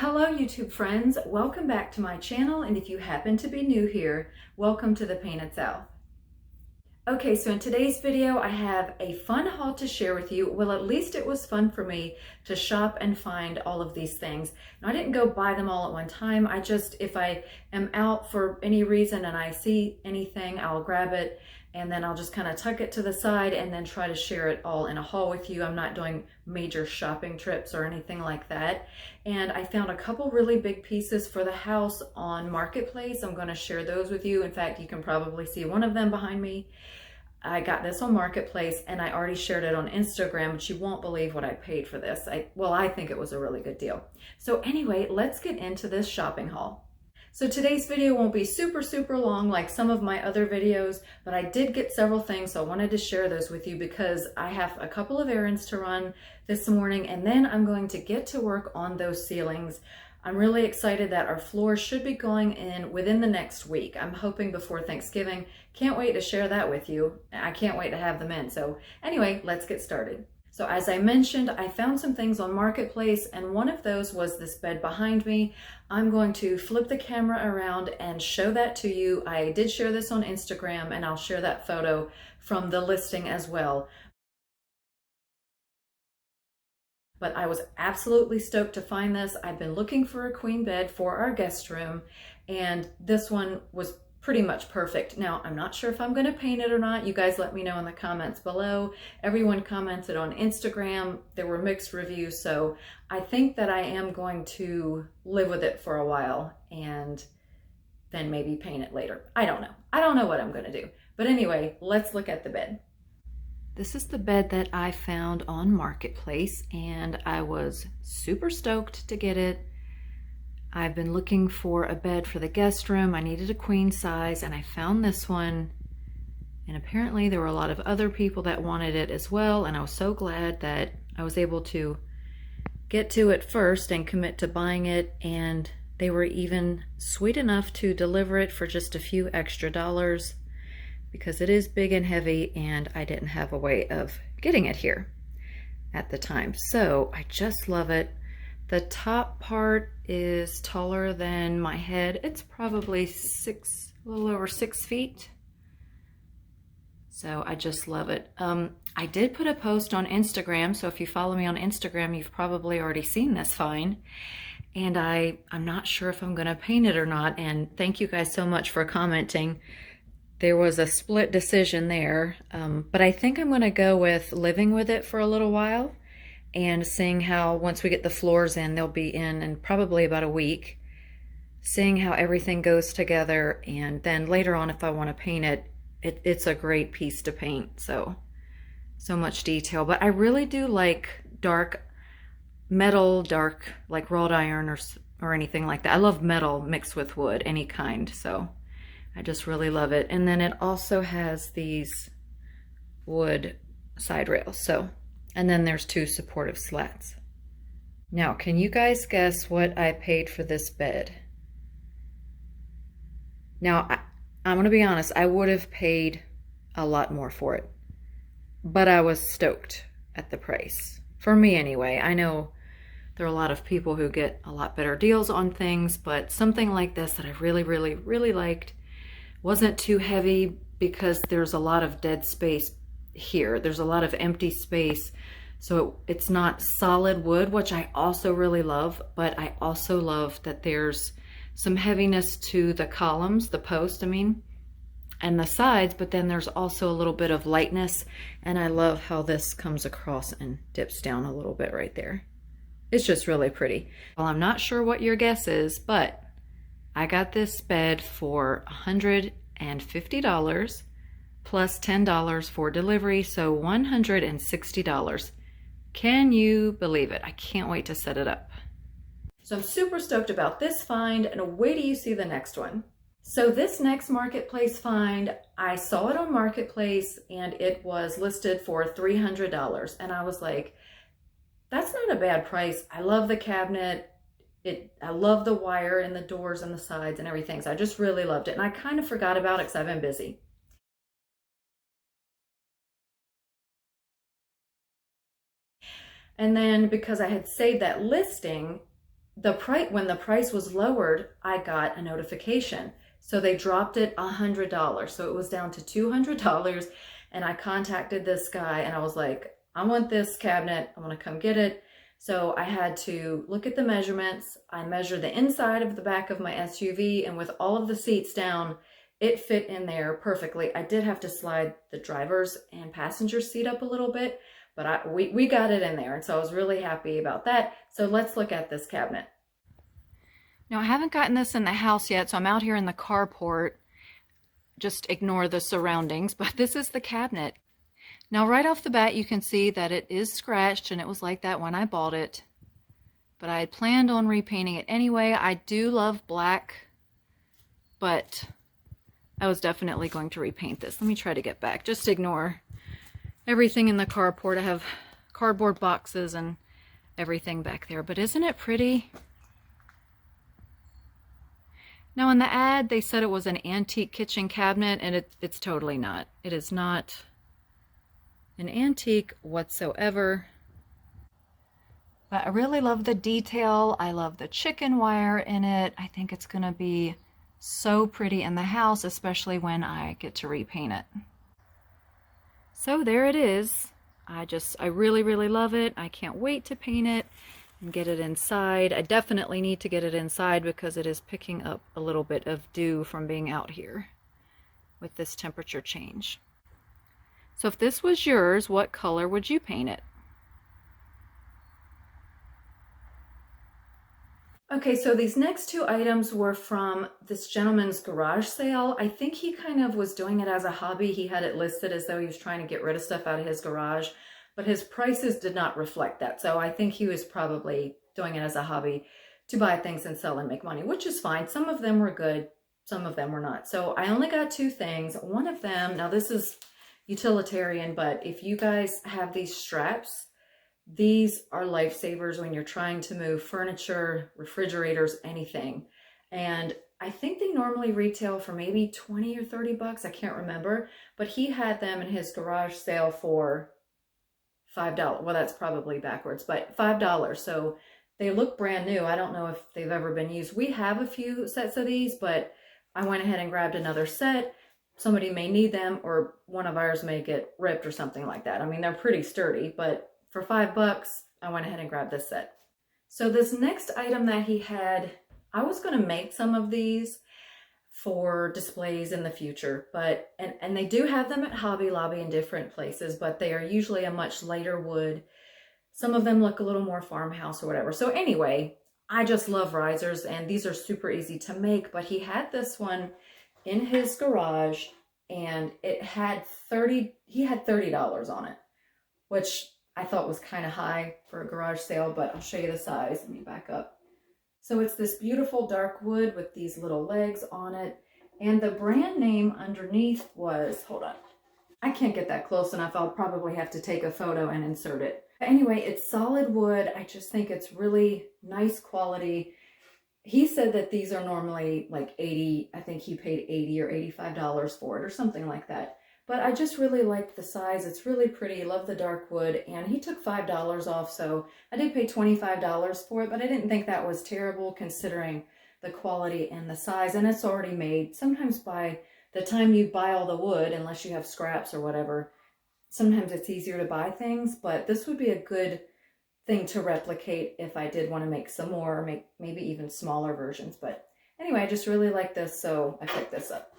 Well, hello YouTube friends. Welcome back to my channel, and if you happen to be new here, welcome to the Painted South. Okay, so in today's video, I have a fun haul to share with you. Well, at least it was fun for me to shop and find all of these things. Now, I didn't go buy them all at one time. I just, if I am out for any reason and I see anything, I'll grab it and then I'll just kind of tuck it to the side and then try to share it all in a haul with you. I'm not doing major shopping trips or anything like that. And I found a couple really big pieces for the house on Marketplace. I'm going to share those with you. In fact, you can probably see one of them behind me. I got this on Marketplace and I already shared it on Instagram, but you won't believe what I paid for this. I think it was a really good deal. So anyway, let's get into this shopping haul. So today's video won't be super long like some of my other videos, but I did get several things, so I wanted to share those with you because I have a couple of errands to run this morning, and then I'm going to get to work on those ceilings. I'm really excited that our floors should be going in within the next week. I'm hoping before Thanksgiving. Can't wait to share that with you. I can't wait to have them in. So anyway, let's get started. So as I mentioned, I found some things on Marketplace, and one of those was this bed behind me. I'm going to flip the camera around and show that to you. I did share this on Instagram, and I'll share that photo from the listing as well. But I was absolutely stoked to find this. I've been looking for a queen bed for our guest room, and this one was pretty much perfect. Now, I'm not sure if I'm going to paint it or not. You guys let me know in the comments below. Everyone commented on Instagram. There were mixed reviews, so I think that I am going to live with it for a while and then maybe paint it later. I don't know. I don't know what I'm going to do. But anyway, let's look at the bed. This is the bed that I found on Marketplace, and I was super stoked to get it. I've been looking for a bed for the guest room. I needed a queen size, and I found this one. And apparently there were a lot of other people that wanted it as well, and I was so glad that I was able to get to it first and commit to buying it. And they were even sweet enough to deliver it for just a few extra dollars, because it is big and heavy and I didn't have a way of getting it here at the time. So I just love it. The top part is taller than my head. It's probably a little over 6 feet. So I just love it. I did put a post on Instagram, so if you follow me on Instagram, you've probably already seen this find. And I'm not sure if I'm gonna paint it or not, and thank you guys so much for commenting. There was a split decision there, but I think I'm gonna go with living with it for a little while and seeing how, once we get the floors in, they'll be in probably about a week, seeing how everything goes together, and then later on, if I want to paint it, it's a great piece to paint. So much detail. But I really do like dark metal, like wrought iron or anything like that. I love metal mixed with wood, any kind. So I just really love it. And then it also has these wood side rails. And then there's 2 supportive slats. Now, can you guys guess what I paid for this bed? Now, I'm gonna be honest, I would have paid a lot more for it, but I was stoked at the price. For me anyway. I know there are a lot of people who get a lot better deals on things, but something like this that I really liked, wasn't too heavy because there's a lot of dead space here. There's a lot of empty space, so it's not solid wood, which I also really love, but I also love that there's some heaviness to the columns, the post, and the sides, but then there's also a little bit of lightness, and I love how this comes across and dips down a little bit right there. It's just really pretty. Well, I'm not sure what your guess is, but I got this bed for $150 plus $10 for delivery, so $160. Can you believe it? I can't wait to set it up. So I'm super stoked about this find, and wait till you see the next one. So this next Marketplace find, I saw it on Marketplace and it was listed for $300, and I was like, that's not a bad price. I love the cabinet. I love the wire in the doors and the sides and everything. So I just really loved it, and I kind of forgot about it because I've been busy. And then because I had saved that listing, when the price was lowered, I got a notification. So they dropped it $100. So it was down to $200. And I contacted this guy and I was like, I want this cabinet. I want to come get it. So I had to look at the measurements. I measured the inside of the back of my SUV, and with all of the seats down, it fit in there perfectly. I did have to slide the driver's and passenger seat up a little bit, but we got it in there. And so I was really happy about that. So let's look at this cabinet. Now I haven't gotten this in the house yet, so I'm out here in the carport. Just ignore the surroundings, but this is the cabinet. Now right off the bat you can see that it is scratched, and it was like that when I bought it. But I had planned on repainting it anyway. I do love black, but I was definitely going to repaint this. Let me try to get back. Just ignore everything in the carport. I have cardboard boxes and everything back there, but isn't it pretty? Now in the ad, they said it was an antique kitchen cabinet, and it's totally not. It is not an antique whatsoever. But I really love the detail. I love the chicken wire in it. I think it's gonna be so pretty in the house, especially when I get to repaint it. So there it is. I really, really love it. I can't wait to paint it and get it inside. I definitely need to get it inside because it is picking up a little bit of dew from being out here with this temperature change. So if this was yours, what color would you paint it? Okay, so these next two items were from this gentleman's garage sale. I think he kind of was doing it as a hobby. He had it listed as though he was trying to get rid of stuff out of his garage, but his prices did not reflect that. So I think he was probably doing it as a hobby to buy things and sell and make money, which is fine. Some of them were good, some of them were not. So I only got two things. One of them, now this is utilitarian, but if you guys have these straps, these are lifesavers when you're trying to move furniture, refrigerators, anything. And I think they normally retail for maybe 20 or 30 bucks. I can't remember, but he had them in his garage sale for $5. Well, that's probably backwards, but $5. So they look brand new. I don't know if they've ever been used. We have a few sets of these, but I went ahead and grabbed another set. Somebody may need them, or one of ours may get ripped or something like that. I mean, they're pretty sturdy, but for $5, I went ahead and grabbed this set. So this next item that he had, I was going to make some of these for displays in the future, but and they do have them at Hobby Lobby in different places, but they are usually a much lighter wood. Some of them look a little more farmhouse or whatever. So anyway, I just love risers, and these are super easy to make, but he had this one in his garage, and it had he had $30 on it, which I thought was kind of high for a garage sale, but I'll show you the size. Let me back up. So it's this beautiful dark wood with these little legs on it. And the brand name underneath was, hold on, I can't get that close enough. I'll probably have to take a photo and insert it. But anyway, it's solid wood. I just think it's really nice quality. He said that these are normally like 80, I think he paid $80 or $85 for it or something like that. But I just really like the size. It's really pretty. Love the dark wood. And he took $5 off, so I did pay $25 for it, but I didn't think that was terrible considering the quality and the size. And it's already made. Sometimes by the time you buy all the wood, unless you have scraps or whatever, sometimes it's easier to buy things, but this would be a good thing to replicate if I did want to make some more, or make maybe even smaller versions. But anyway, I just really like this, so I picked this up.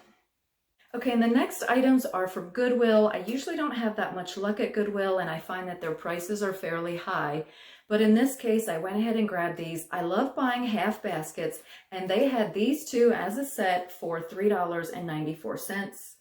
Okay, and the next items are from Goodwill. I usually don't have that much luck at Goodwill, and I find that their prices are fairly high. But in this case, I went ahead and grabbed these. I love buying half baskets, and they had these two as a set for $3.94.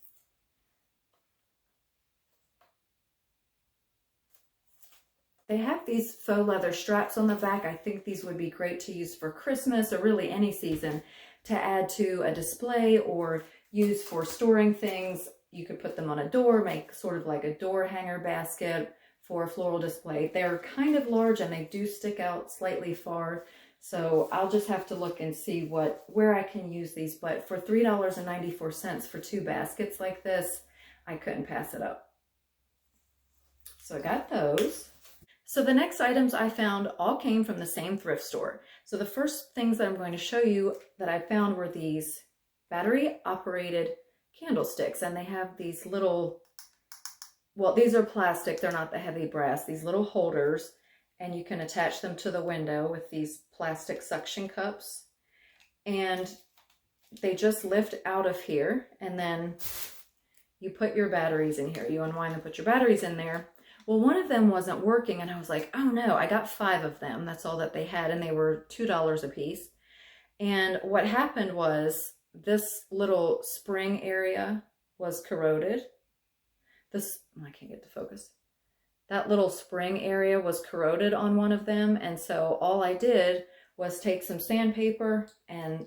They have these faux leather straps on the back. I think these would be great to use for Christmas or really any season to add to a display or use for storing things. You could put them on a door, make sort of like a door hanger basket for a floral display. They're kind of large and they do stick out slightly far. So I'll just have to look and see where I can use these. But for $3.94 for two baskets like this, I couldn't pass it up. So I got those. So the next items I found all came from the same thrift store. So the first things that I'm going to show you that I found were these battery operated candlesticks, and they have these little, well, these are plastic, they're not the heavy brass, these little holders, and you can attach them to the window with these plastic suction cups, and they just lift out of here, and then you put your batteries in here. You unwind and put your batteries in there. Well, one of them wasn't working, and I was like, oh no, I got 5 of them. That's all that they had, and they were $2 a piece. And what happened was this little spring area was corroded. I can't get to focus. That little spring area was corroded on one of them, and so all I did was take some sandpaper and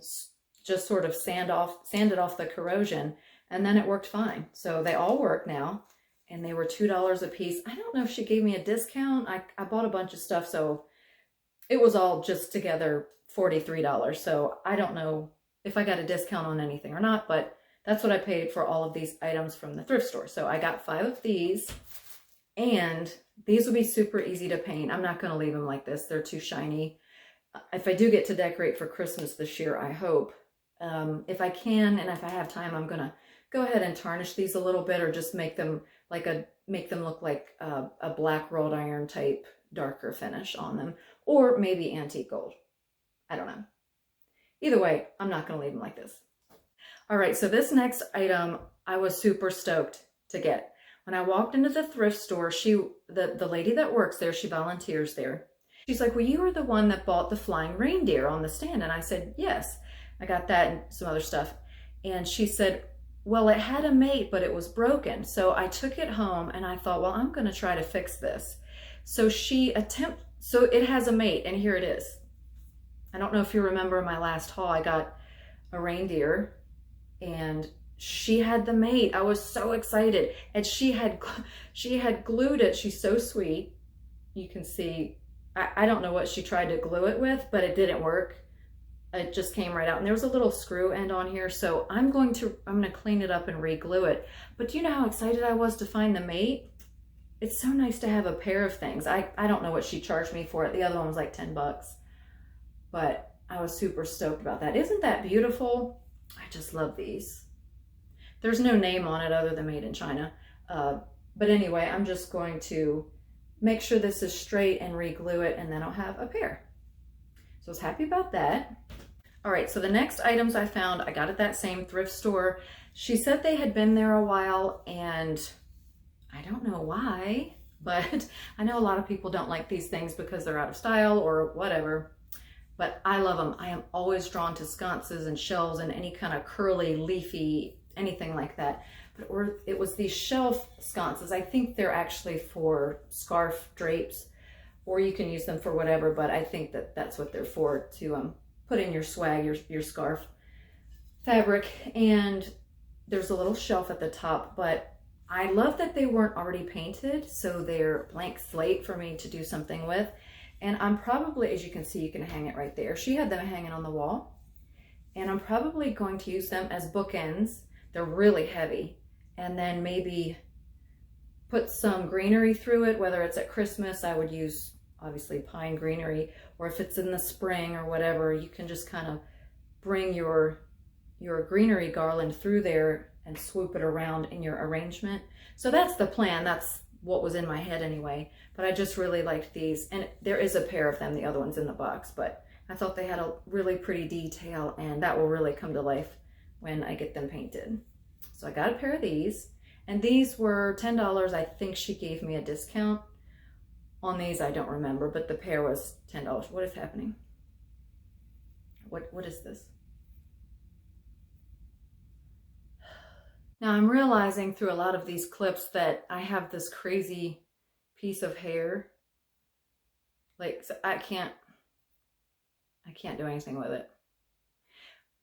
just sort of sanded off the corrosion, and then it worked fine. So they all work now, and they were $2 a piece. I don't know if she gave me a discount. I bought a bunch of stuff, so it was all just together $43. So I don't know if I got a discount on anything or not, but that's what I paid for all of these items from the thrift store. So I got 5 of these, and these will be super easy to paint. I'm not going to leave them like this. They're too shiny. If I do get to decorate for Christmas this year, I hope. If I can, and if I have time, I'm going to go ahead and tarnish these a little bit, or just make them look like a black wrought iron type darker finish on them, or maybe antique gold. I don't know. Either way, I'm not going to leave them like this. All right, so this next item I was super stoked to get. When I walked into the thrift store, the lady that works there, she volunteers there. She's like, well, you were the one that bought the flying reindeer on the stand. And I said, yes, I got that and some other stuff. And she said, well, it had a mate, but it was broken. So I took it home and I thought, well, I'm going to try to fix this. So so it has a mate, and here it is. I don't know if you remember my last haul, I got a reindeer and she had the mate. I was so excited, and she had glued it. She's so sweet. You can see, I don't know what she tried to glue it with, but it didn't work. It just came right out, and there was a little screw end on here. So I'm going to clean it up and re-glue it. But do you know how excited I was to find the mate? It's so nice to have a pair of things. I don't know what she charged me for it. The other one was like 10 bucks, but I was super stoked about that. Isn't that beautiful? I just love these. There's no name on it other than made in China. But anyway, I'm just going to make sure this is straight and re-glue it, and then I'll have a pair. So I was happy about that. All right, so the next items I found, I got at that same thrift store. She said they had been there a while, and I don't know why, but I know a lot of people don't like these things because they're out of style or whatever, but I love them. I am always drawn to sconces and shelves and any kind of curly, leafy, anything like that. But it was these shelf sconces. I think they're actually for scarf drapes, or you can use them for whatever, but I think that that's what they're for, to put in your swag, your scarf fabric. And there's a little shelf at the top, but I love that they weren't already painted, so they're blank slate for me to do something with. And I'm probably, as you can see, you can hang it right there. She had them hanging on the wall, and I'm probably going to use them as bookends. They're really heavy, and then maybe put some greenery through it. Whether it's at Christmas, I would use obviously pine greenery, or if it's in the spring or whatever, you can just kind of bring your greenery garland through there and swoop it around in your arrangement. So that's the plan. That's what was in my head anyway. But I just really liked these, and there is a pair of them. The other one's in the box, but I thought they had a really pretty detail, and that will really come to life when I get them painted. So I got a pair of these, and these were $10. I think she gave me a discount on these. I don't remember, but the pair was $10. What is happening? What is this? Now I'm realizing through a lot of these clips that I have this crazy piece of hair. Like, so I can't do anything with it.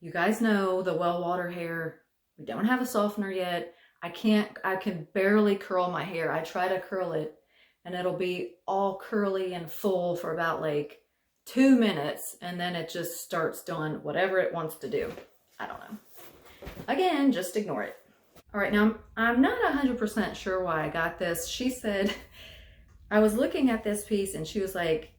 You guys know the well water hair. We don't have a softener yet. I can barely curl my hair. I try to curl it, and it'll be all curly and full for about like 2 minutes, and then it just starts doing whatever it wants to do. I don't know. Again, just ignore it. All right, now I'm not 100% sure why I got this. She said I was looking at this piece and she was like,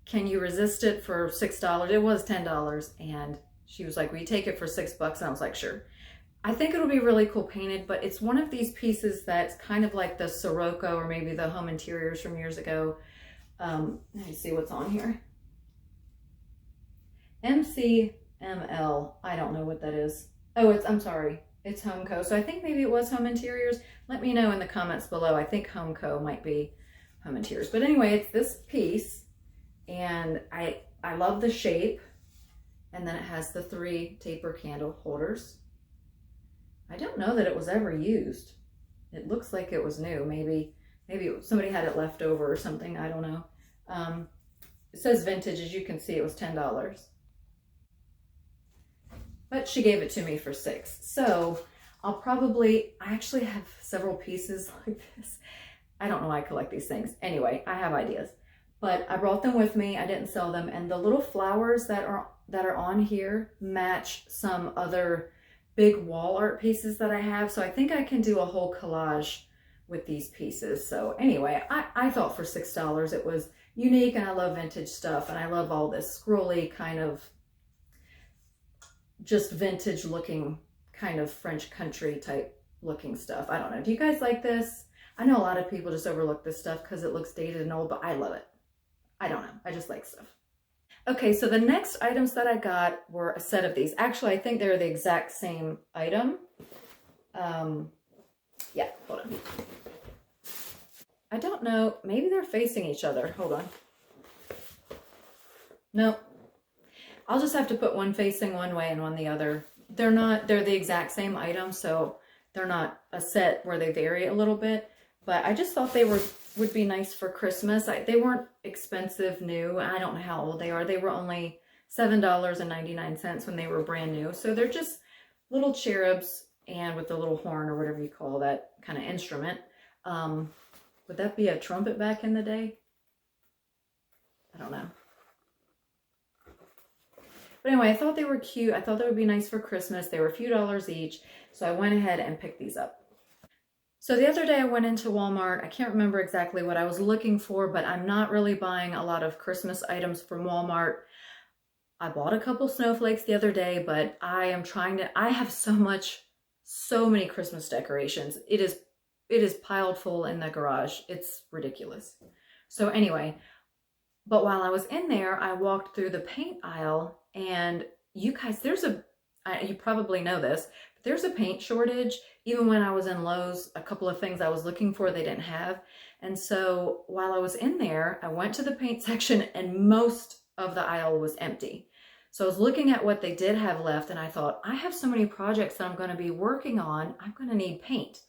can you resist it for $6? It was $10. And she was like, will you take it for $6? And I was like, sure. I think it'll be really cool painted, but it's one of these pieces that's kind of like the Sirocco or maybe the home interiors from years ago. Let me see what's on here. MCML. I don't know what that is. Oh, I'm sorry. It's HomeCo. So I think maybe it was Home Interiors. Let me know in the comments below. I think HomeCo might be Home Interiors. But anyway, it's this piece, and I love the shape. And then it has the 3 taper candle holders. I don't know that it was ever used. It looks like it was new. Maybe somebody had it left over or something. I don't know. It says vintage. As you can see, it was $10. But she gave it to me for $6. So I actually have several pieces like this. I don't know why I collect these things. Anyway, I have ideas. But I brought them with me. I didn't sell them. And the little flowers that are on here match some other big wall art pieces that I have. So I think I can do a whole collage with these pieces. So anyway, I thought for $6 it was unique, and I love vintage stuff, and I love all this scrolly kind of just vintage looking kind of French country type looking stuff. I don't know. Do you guys like this? I know a lot of people just overlook this stuff because it looks dated and old, but I love it. I don't know. I just like stuff. Okay, so the next items that I got were a set of these. Actually, I think they're the exact same item. Yeah, hold on. I don't know. Maybe they're facing each other. Hold on. Nope. I'll just have to put one facing one way and one the other. They're the exact same item, so they're not a set where they vary a little bit. But I just thought they would be nice for Christmas. They weren't expensive new. I don't know how old they are. They were only $7.99 when they were brand new. So they're just little cherubs, and with the little horn or whatever you call that kind of instrument. Would that be a trumpet back in the day? I don't know. But anyway, I thought they were cute. I thought they would be nice for Christmas. They were a few dollars each. So I went ahead and picked these up. So the other day I went into Walmart. I can't remember exactly what I was looking for, but I'm not really buying a lot of Christmas items from Walmart. I bought a couple snowflakes the other day, but I have so many Christmas decorations. It is piled full in the garage. It's ridiculous. So anyway, but while I was in there, I walked through the paint aisle, and you guys, you probably know this, but there's a paint shortage. Even when I was in Lowe's, a couple of things I was looking for, they didn't have. And so while I was in there, I went to the paint section, and most of the aisle was empty. So I was looking at what they did have left, and I thought, I have so many projects that I'm going to be working on. I'm going to need paint.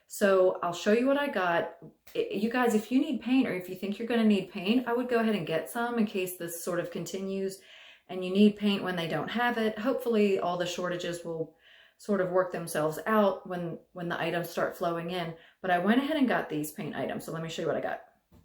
So I'll show you what I got. You guys, if you need paint, or if you think you're going to need paint, I would go ahead and get some in case this sort of continues and you need paint when they don't have it. Hopefully all the shortages will sort of work themselves out when the items start flowing in. But I went ahead and got these paint items. So let me show you what I got.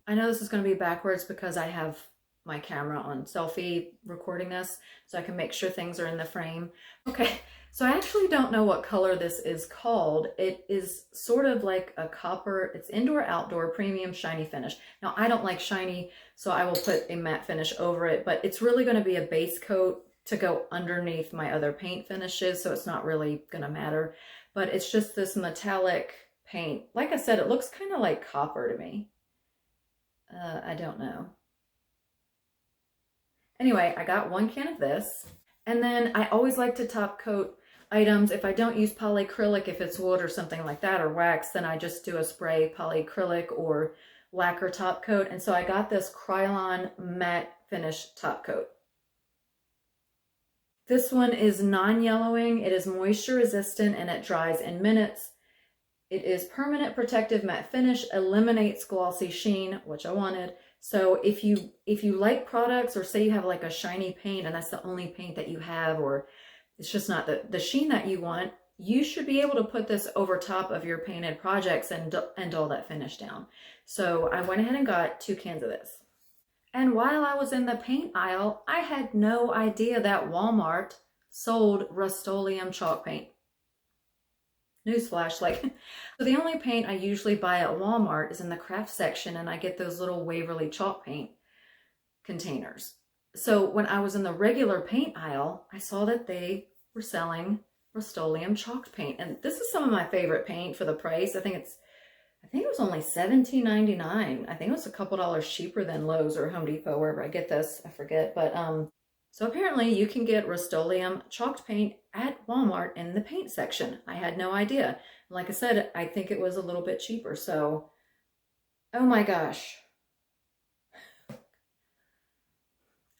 I know this is going to be backwards because I have my camera on selfie recording this, so I can make sure things are in the frame. Okay, so I actually don't know what color this is called. It is sort of like a copper. It's indoor outdoor premium shiny finish. Now I don't like shiny, so I will put a matte finish over it, but it's really going to be a base coat to go underneath my other paint finishes, so it's not really going to matter. But it's just this metallic paint. Like I said, it looks kind of like copper to me. I don't know. Anyway, I got 1 can of this, and then I always like to top coat items. If I don't use polyacrylic, if it's wood or something like that, or wax, then I just do a spray polyacrylic or lacquer top coat. And so I got this Krylon matte finish top coat. This one is non-yellowing, it is moisture resistant, and it dries in minutes. It is permanent protective matte finish, eliminates glossy sheen, which I wanted. So if you like products, or say you have like a shiny paint and that's the only paint that you have, or it's just not the sheen that you want, you should be able to put this over top of your painted projects and dull that finish down. So I went ahead and got 2 cans of this. And while I was in the paint aisle, I had no idea that Walmart sold Rust-Oleum chalk paint. newsflash, like, so the only paint I usually buy at Walmart is in the craft section, and I get those little Waverly chalk paint containers. So when I was in the regular paint aisle, I saw that they were selling Rust-Oleum chalked paint. And this is some of my favorite paint for the price. I think it was only $17.99. I think it was a couple dollars cheaper than Lowe's or Home Depot, wherever I get this, I forget. But so apparently you can get Rust-Oleum chalked paint at Walmart in the paint section. I had no idea. Like I said, I think it was a little bit cheaper. So, oh my gosh.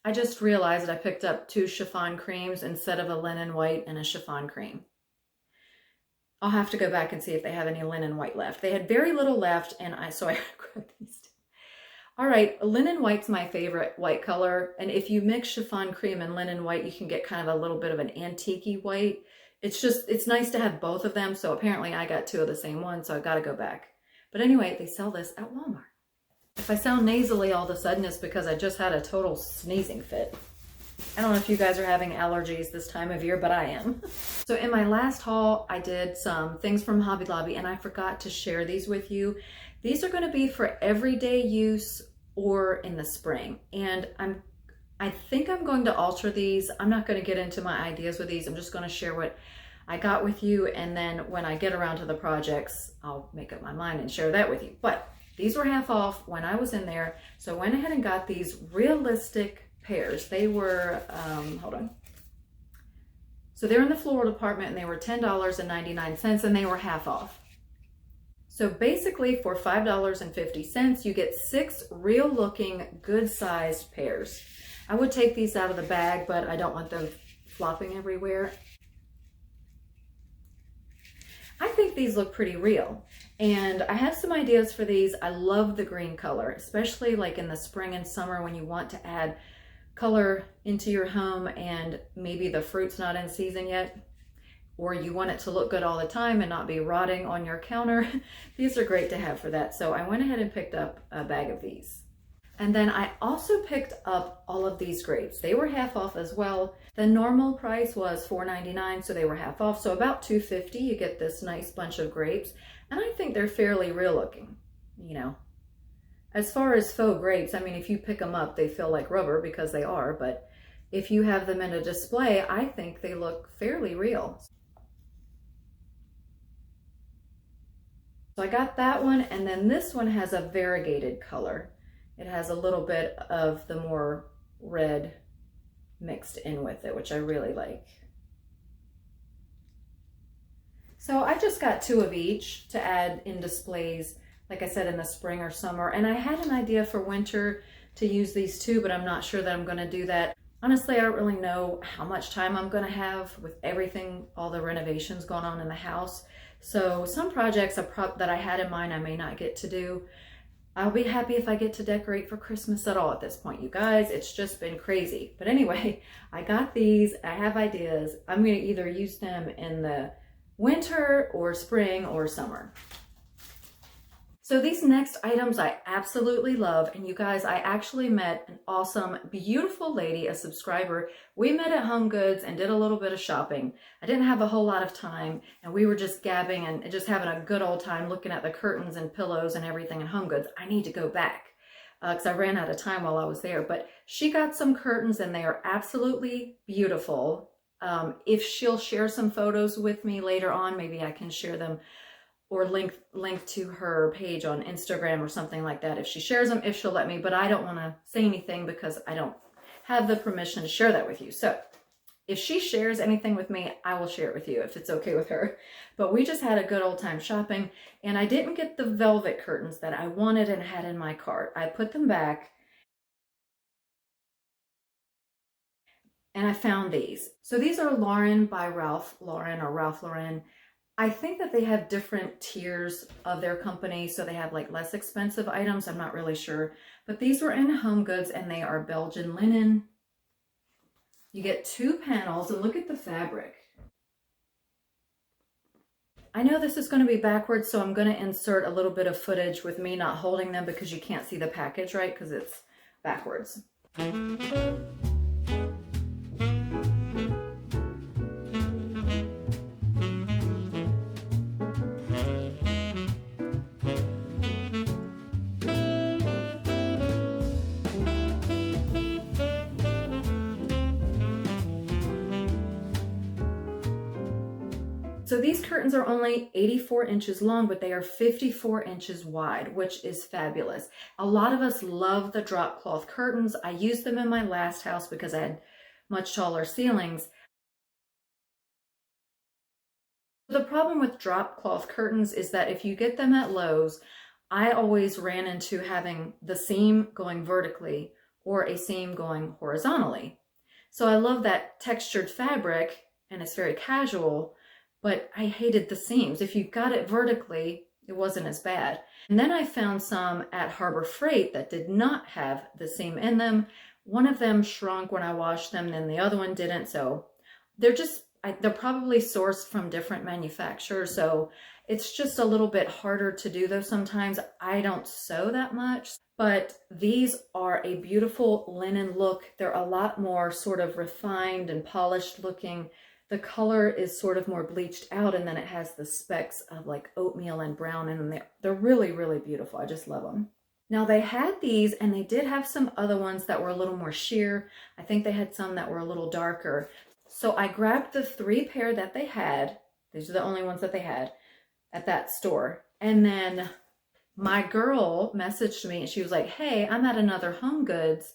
I just realized that I picked up 2 chiffon creams instead of a linen white and a chiffon cream. I'll have to go back and see if they have any linen white left. They had very little left, and so I grabbed these 2. All right, linen white's my favorite white color, and if you mix chiffon cream and linen white, you can get kind of a little bit of an antique-y white. It's nice to have both of them, so apparently I got 2 of the same one, so I gotta go back. But anyway, they sell this at Walmart. If I sound nasally all of a sudden, it's because I just had a total sneezing fit. I don't know if you guys are having allergies this time of year, but I am. So in my last haul, I did some things from Hobby Lobby, and I forgot to share these with you. These are going to be for everyday use or in the spring. And I think I'm going to alter these. I'm not going to get into my ideas with these. I'm just going to share what I got with you. And then when I get around to the projects, I'll make up my mind and share that with you. But these were half off when I was in there. So I went ahead and got these realistic pears. They were, hold on. So they're in the floral department, and they were $10.99, and they were half off. So basically for $5.50, you get 6 real looking, good sized pears. I would take these out of the bag, but I don't want them flopping everywhere. I think these look pretty real, and I have some ideas for these. I love the green color, especially like in the spring and summer when you want to add color into your home and maybe the fruit's not in season yet, or you want it to look good all the time and not be rotting on your counter. These are great to have for that. So I went ahead and picked up a bag of these. And then I also picked up all of these grapes. They were half off as well. The normal price was $4.99, so they were half off. So about $2.50, you get this nice bunch of grapes. And I think they're fairly real looking, you know. As far as faux grapes, I mean, if you pick them up, they feel like rubber because they are. But if you have them in a display, I think they look fairly real. So I got that one, and then this one has a variegated color. It has a little bit of the more red mixed in with it, which I really like. So I just got 2 of each to add in displays, like I said, in the spring or summer. And I had an idea for winter to use these too, but I'm not sure that I'm going to do that. Honestly, I don't really know how much time I'm going to have with everything, all the renovations going on in the house. So some projects that I had in mind, I may not get to do. I'll be happy if I get to decorate for Christmas at all at this point, you guys. It's just been crazy. But anyway, I got these. I have ideas. I'm going to either use them in the winter or spring or summer. So these next items I absolutely love. And you guys, I actually met an awesome, beautiful lady, a subscriber. We met at HomeGoods and did a little bit of shopping. I didn't have a whole lot of time, and we were just gabbing and just having a good old time looking at the curtains and pillows and everything in HomeGoods. I need to go back because I ran out of time while I was there. But she got some curtains, and they are absolutely beautiful. If she'll share some photos with me later on, maybe I can share them or link to her page on Instagram or something like that if she shares them, if she'll let me. But I don't want to say anything because I don't have the permission to share that with you. So if she shares anything with me, I will share it with you if it's okay with her. But we just had a good old time shopping, and I didn't get the velvet curtains that I wanted and had in my cart. I put them back, and I found these. So these are Lauren by Ralph Lauren or Ralph Lauren. I think that they have different tiers of their company, so they have like less expensive items. I'm not really sure. But these were in HomeGoods, and they are Belgian linen. You get 2 panels, and look at the fabric. I know this is going to be backwards, so I'm going to insert a little bit of footage with me not holding them because you can't see the package, right? Because it's backwards. So these curtains are only 84 inches long, but they are 54 inches wide, which is fabulous. A lot of us love the drop cloth curtains. I used them in my last house because I had much taller ceilings. The problem with drop cloth curtains is that if you get them at Lowe's, I always ran into having the seam going vertically or a seam going horizontally. So I love that textured fabric and it's very casual, but I hated the seams. If you got it vertically, it wasn't as bad. And then I found some at Harbor Freight that did not have the seam in them. One of them shrunk when I washed them, and the other one didn't. So they're probably sourced from different manufacturers. So it's just a little bit harder to do those sometimes. I don't sew that much, but these are a beautiful linen look. They're a lot more sort of refined and polished looking. The color is sort of more bleached out, and then it has the specks of like oatmeal and brown in them. They're really, really beautiful. I just love them. Now they had these, and they did have some other ones that were a little more sheer. I think they had some that were a little darker. So I grabbed the 3 pair that they had. These are the only ones that they had at that store. And then my girl messaged me and she was like, hey, I'm at another HomeGoods.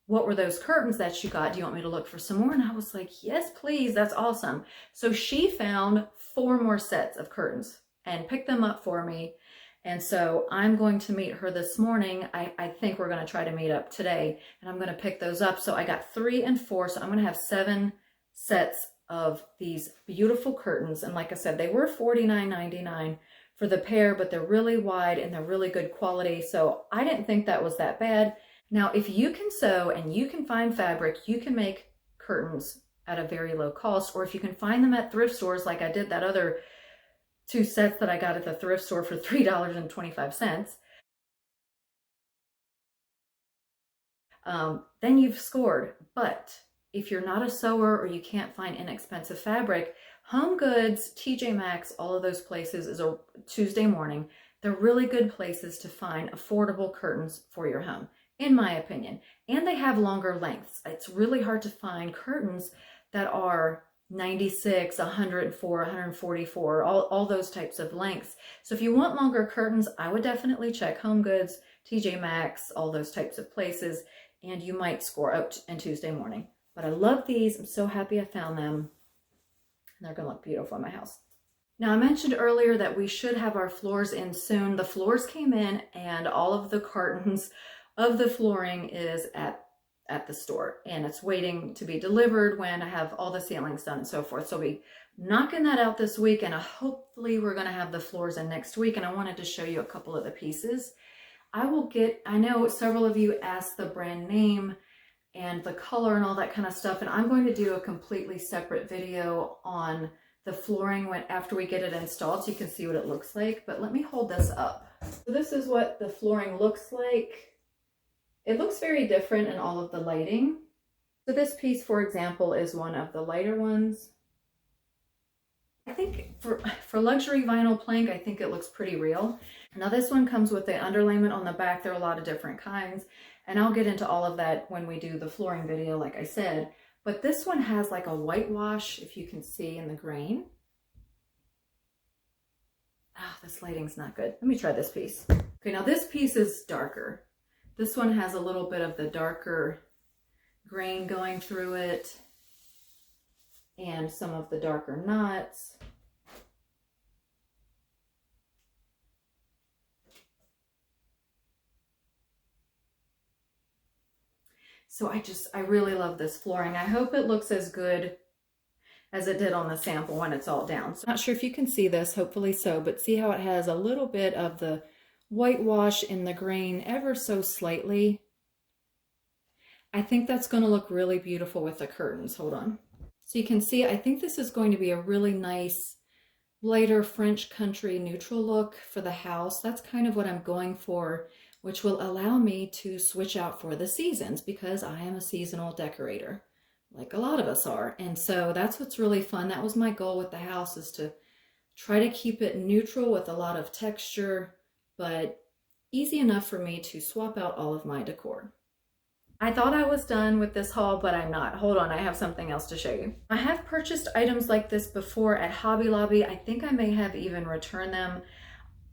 What were those curtains that you got? Do you want me to look for some more? And I was like, yes, please. That's awesome. So she found 4 more sets of curtains and picked them up for me. And so I'm going to meet her this morning. I think we're going to try to meet up today, and I'm going to pick those up. So I got 3 and 4. So I'm going to have 7 sets of these beautiful curtains. And like I said, they were $49.99 for the pair, but they're really wide and they're really good quality. So I didn't think that was that bad. Now, if you can sew and you can find fabric, you can make curtains at a very low cost. Or if you can find them at thrift stores, like I did that other 2 sets that I got at the thrift store for $3.25, then you've scored. But if you're not a sewer or you can't find inexpensive fabric, HomeGoods, TJ Maxx, all of those places is a Tuesday morning. They're really good places to find affordable curtains for your home, in my opinion. And they have longer lengths. It's really hard to find curtains that are 96, 104, 144, all those types of lengths. So if you want longer curtains, I would definitely check HomeGoods, TJ Maxx, all those types of places, and you might score up in Tuesday morning. But I love these. I'm so happy I found them. And they're going to look beautiful in my house. Now, I mentioned earlier that we should have our floors in soon. The floors came in, and all of the cartons of the flooring is at the store, and it's waiting to be delivered when I have all the ceilings done and so forth. So we'll be knocking that out this week, and hopefully we're going to have the floors in next week. And I wanted to show you a couple of the pieces. I know several of you asked the brand name and the color and all that kind of stuff, and I'm going to do a completely separate video on the flooring after we get it installed so you can see what it looks like. But let me hold this up. So this is what the flooring looks like. It looks very different in all of the lighting. So this piece, for example, is one of the lighter ones. I think for luxury vinyl plank, I think it looks pretty real. Now this one comes with the underlayment on the back. There are a lot of different kinds, and I'll get into all of that when we do the flooring video, like I said. But this one has like a whitewash, if you can see in the grain. Ah, this lighting's not good. Let me try this piece. Okay, now this piece is darker. This one has a little bit of the darker grain going through it and some of the darker knots. So I really love this flooring. I hope it looks as good as it did on the sample when it's all down. So I'm not sure if you can see this, hopefully so, but see how it has a little bit of the whitewash in the grain ever so slightly. I think that's going to look really beautiful with the curtains. Hold on. So you can see, I think this is going to be a really nice, lighter French country neutral look for the house. That's kind of what I'm going for, which will allow me to switch out for the seasons because I am a seasonal decorator, like a lot of us are. And so that's what's really fun. That was my goal with the house, is to try to keep it neutral with a lot of texture, but easy enough for me to swap out all of my decor. I thought I was done with this haul, but I'm not. Hold on, I have something else to show you. I have purchased items like this before at Hobby Lobby. I think I may have even returned them.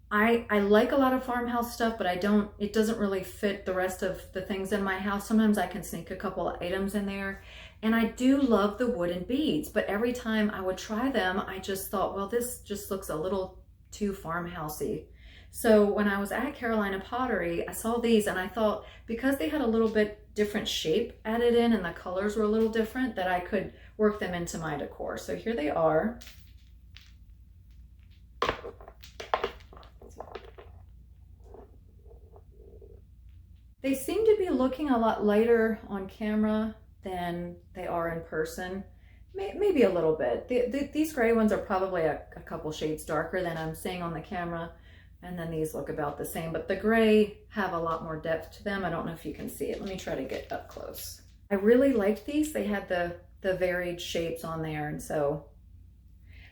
I like a lot of farmhouse stuff, but it doesn't really fit the rest of the things in my house. Sometimes I can sneak a couple of items in there. And I do love the wooden beads, but every time I would try them, I just thought, well, this just looks a little too farmhousey. So when I was at Carolina Pottery, I saw these and I thought because they had a little bit different shape added in and the colors were a little different, that I could work them into my decor. So here they are. They seem to be looking a lot lighter on camera than they are in person. Maybe a little bit. These gray ones are probably a couple shades darker than I'm seeing on the camera. And then these look about the same, but the gray have a lot more depth to them. I don't know if you can see it. Let me try to get up close. I really liked these. They had the varied shapes on there. And so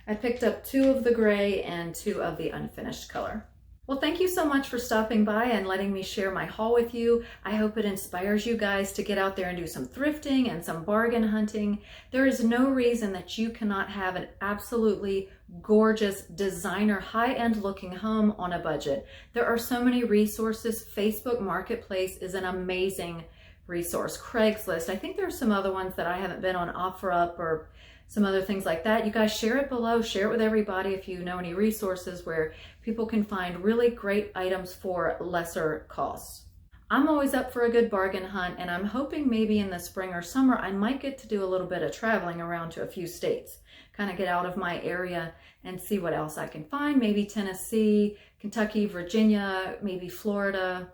I picked up 2 of the gray and 2 of the unfinished color. Well, thank you so much for stopping by and letting me share my haul with you. I hope it inspires you guys to get out there and do some thrifting and some bargain hunting. There is no reason that you cannot have an absolutely gorgeous designer high-end looking home on a budget. There are so many resources. Facebook Marketplace is an amazing resource. Craigslist. I think there's some other ones that I haven't been on, OfferUp or some other things like that. You guys share it below, share it with everybody if you know any resources where people can find really great items for lesser costs. I'm always up for a good bargain hunt, and I'm hoping maybe in the spring or summer I might get to do a little bit of traveling around to a few states, kind of get out of my area and see what else I can find. Maybe Tennessee, Kentucky, Virginia, maybe Florida.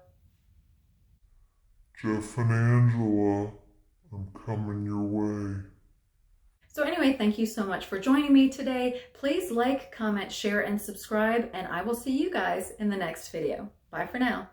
Jeff and Angela, I'm coming your way. So anyway, thank you so much for joining me today. Please like, comment, share, and subscribe, and I will see you guys in the next video. Bye for now.